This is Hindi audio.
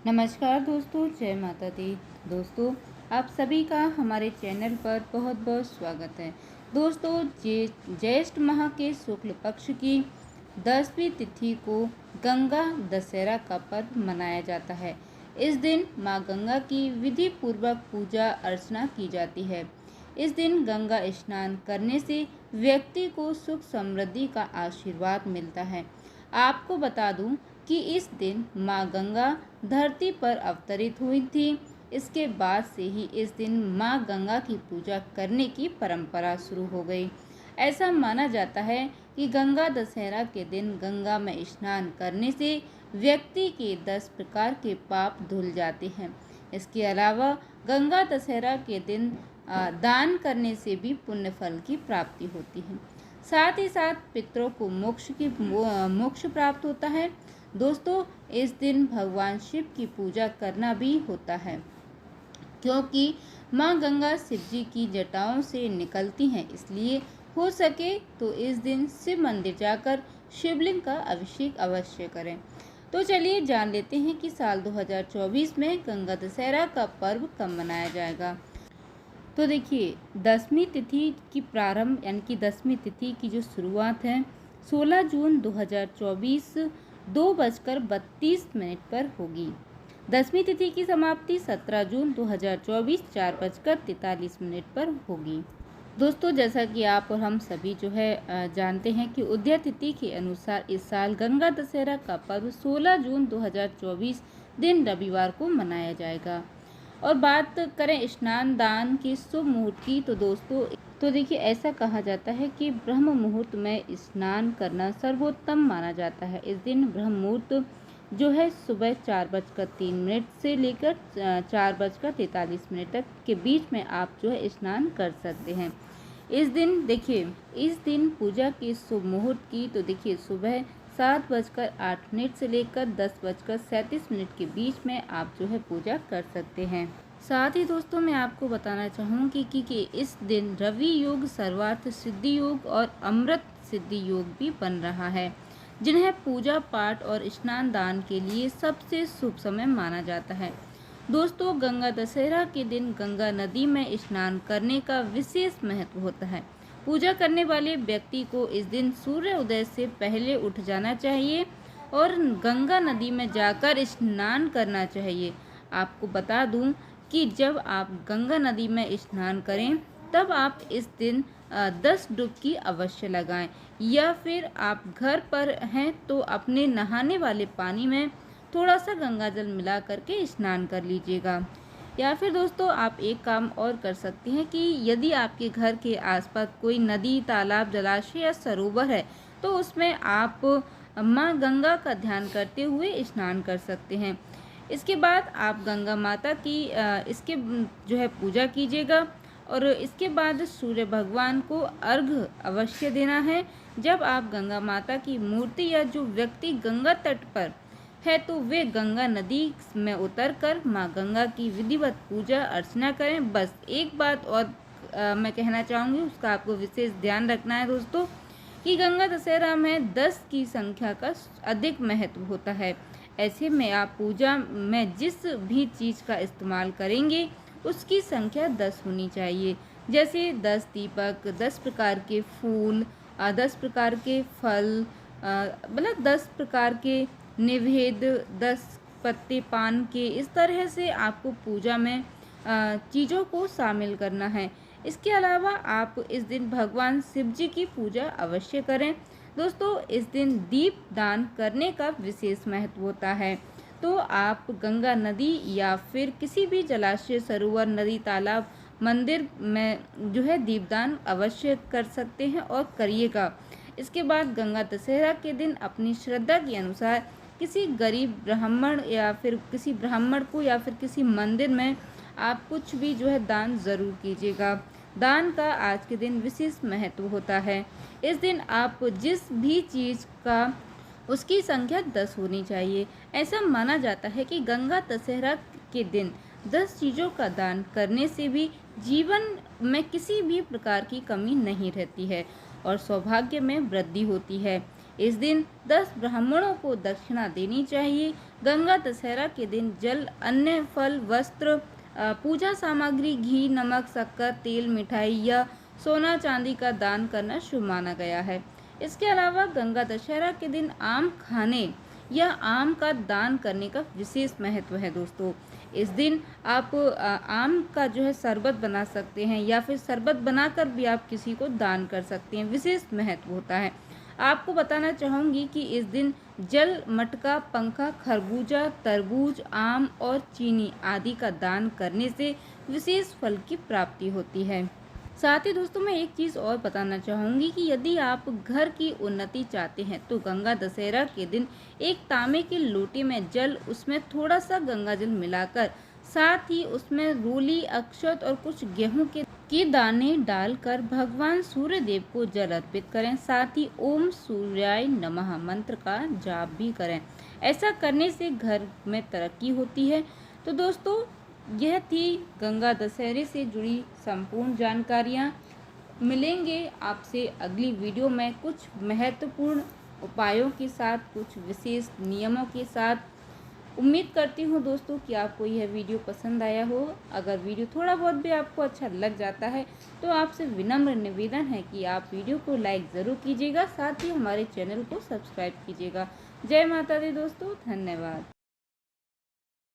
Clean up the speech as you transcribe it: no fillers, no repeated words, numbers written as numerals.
नमस्कार दोस्तों, जय माता दी। दोस्तों, आप सभी का हमारे चैनल पर बहुत बहुत स्वागत है। दोस्तों, ज्येष्ठ माह के शुक्ल पक्ष की 10वीं तिथि को गंगा दशहरा का पर्व मनाया जाता है। इस दिन माँ गंगा की विधि पूर्वक पूजा अर्चना की जाती है। इस दिन गंगा स्नान करने से व्यक्ति को सुख समृद्धि का आशीर्वाद मिलता है। आपको बता दूं कि इस दिन माँ गंगा धरती पर अवतरित हुई थी। इसके बाद से ही इस दिन माँ गंगा की पूजा करने की परंपरा शुरू हो गई। ऐसा माना जाता है कि गंगा दशहरा के दिन गंगा में स्नान करने से व्यक्ति के 10 प्रकार के पाप धुल जाते हैं। इसके अलावा गंगा दशहरा के दिन दान करने से भी पुण्य फल की प्राप्ति होती है। साथ ही साथ पितरों को मोक्ष प्राप्त होता है। दोस्तों, इस दिन भगवान शिव की पूजा करना भी होता है, क्योंकि माँ गंगा शिव जी की जटाओं से निकलती हैं। इसलिए हो सके तो इस दिन शिव मंदिर जाकर शिवलिंग का अभिषेक अवश्य करें। तो चलिए जान लेते हैं कि साल 2024 में गंगा दशहरा का पर्व कब मनाया जाएगा। तो देखिए, 10वीं तिथि की प्रारंभ यानी कि 10वीं तिथि की जो शुरुआत है 16 जून 2024 2:32 पर होगी। 10वीं तिथि की समाप्ति 17 जून 2024 4:43 पर होगी। दोस्तों, जैसा कि आप और हम सभी जो है जानते हैं कि उदय तिथि के अनुसार इस साल गंगा दशहरा का पर्व 16 जून 2024 दिन रविवार को मनाया जाएगा। और बात करें स्नान दान की शुभ मुहूर्त की, तो दोस्तों देखिए, ऐसा कहा जाता है कि ब्रह्म मुहूर्त में स्नान करना सर्वोत्तम माना जाता है। इस दिन ब्रह्म मुहूर्त जो है सुबह 4:03 से लेकर 4:43 तक के बीच में आप जो है स्नान कर सकते हैं। इस दिन देखिए, इस दिन पूजा की शुभ मुहूर्त की, तो देखिए सुबह 7:08 से लेकर 10:37 के बीच में आप जो है पूजा कर सकते हैं। साथ ही दोस्तों, मैं आपको बताना चाहूँगी कि इस दिन रवि योग, सर्वार्थ सिद्धि योग और अमृत सिद्धि योग भी बन रहा है, जिन्हें पूजा पाठ और स्नान दान के लिए सबसे शुभ समय माना जाता है। दोस्तों, गंगा दशहरा के दिन गंगा नदी में स्नान करने का विशेष महत्व होता है। पूजा करने वाले व्यक्ति को इस दिन सूर्य उदय से पहले उठ जाना चाहिए और गंगा नदी में जाकर स्नान करना चाहिए। आपको बता दूं कि जब आप गंगा नदी में स्नान करें तब आप इस दिन 10 डुबकी अवश्य लगाएं, या फिर आप घर पर हैं तो अपने नहाने वाले पानी में थोड़ा सा गंगा जल मिला करके स्नान कर लीजिएगा। या फिर दोस्तों, आप एक काम और कर सकते हैं कि यदि आपके घर के आसपास कोई नदी, तालाब, जलाशय या सरोवर है तो उसमें आप माँ गंगा का ध्यान करते हुए स्नान कर सकते हैं। इसके बाद आप गंगा माता की इसके जो है पूजा कीजिएगा और इसके बाद सूर्य भगवान को अर्घ्य अवश्य देना है। जब आप गंगा माता की मूर्ति या जो व्यक्ति गंगा तट पर है तो वे गंगा नदी में उतरकर माँ गंगा की विधिवत पूजा अर्चना करें। बस एक बात और मैं कहना चाहूँगी, उसका आपको विशेष ध्यान रखना है दोस्तों, कि गंगा दशहरा में 10 की संख्या का अधिक महत्व होता है। ऐसे में आप पूजा में जिस भी चीज़ का इस्तेमाल करेंगे उसकी संख्या 10 होनी चाहिए। जैसे 10 दीपक, 10 प्रकार के फूल, 10 प्रकार के फल, मतलब 10 प्रकार के निवेद्य, 10 पत्ते पान के, इस तरह से आपको पूजा में चीज़ों को शामिल करना है। इसके अलावा आप इस दिन भगवान शिव जी की पूजा अवश्य करें। दोस्तों, इस दिन दीप दान करने का विशेष महत्व होता है, तो आप गंगा नदी या फिर किसी भी जलाशय, सरोवर, नदी, तालाब, मंदिर में जो है दीपदान अवश्य कर सकते हैं और करिएगा। इसके बाद गंगा दशहरा के दिन अपनी श्रद्धा के अनुसार किसी गरीब ब्राह्मण या फिर किसी ब्राह्मण को या फिर किसी मंदिर में आप कुछ भी जो है दान ज़रूर कीजिएगा। दान का आज के दिन विशेष महत्व होता है। इस दिन आप जिस भी चीज़ का उसकी संख्या 10 होनी चाहिए। ऐसा माना जाता है कि गंगा दशहरा के दिन 10 चीज़ों का दान करने से भी जीवन में किसी भी प्रकार की कमी नहीं रहती है और सौभाग्य में वृद्धि होती है। इस दिन 10 ब्राह्मणों को दक्षिणा देनी चाहिए। गंगा दशहरा के दिन जल, अन्य फल, वस्त्र, पूजा सामग्री, घी, नमक, शक्कर, तेल, मिठाई या सोना चांदी का दान करना शुभ माना गया है। इसके अलावा गंगा दशहरा के दिन आम खाने या आम का दान करने का विशेष महत्व है दोस्तों। इस दिन आप आम का जो है शरबत बना सकते हैं या फिर शरबत बनाकर भी आप किसी को दान कर सकते हैं, विशेष महत्व होता है। आपको बताना चाहूँगी कि इस दिन जल, मटका, पंखा, खरबूजा, तरबूज, आम और चीनी आदि का दान करने से विशेष फल की प्राप्ति होती है। साथ ही दोस्तों मैं एक चीज़ और बताना चाहूँगी कि यदि आप घर की उन्नति चाहते हैं तो गंगा दशहरा के दिन एक तांबे के लोटे में जल, उसमें थोड़ा सा गंगा जल मिलाकर, साथ ही उसमें रोली, अक्षत और कुछ गेहूं के दाने डालकर भगवान सूर्य देव को जल अर्पित करें। साथ ही ओम सूर्याय नमः मंत्र का जाप भी करें। ऐसा करने से घर में तरक्की होती है। तो दोस्तों यह थी गंगा दशहरे से जुड़ी संपूर्ण जानकारियाँ। मिलेंगे आपसे अगली वीडियो में कुछ महत्वपूर्ण उपायों के साथ, कुछ विशेष नियमों के साथ। उम्मीद करती हूँ दोस्तों कि आपको यह वीडियो पसंद आया हो। अगर वीडियो थोड़ा बहुत भी आपको अच्छा लग जाता है तो आपसे विनम्र निवेदन है कि आप वीडियो को लाइक ज़रूर कीजिएगा, साथ ही हमारे चैनल को सब्सक्राइब कीजिएगा। जय माता दी दोस्तों, धन्यवाद।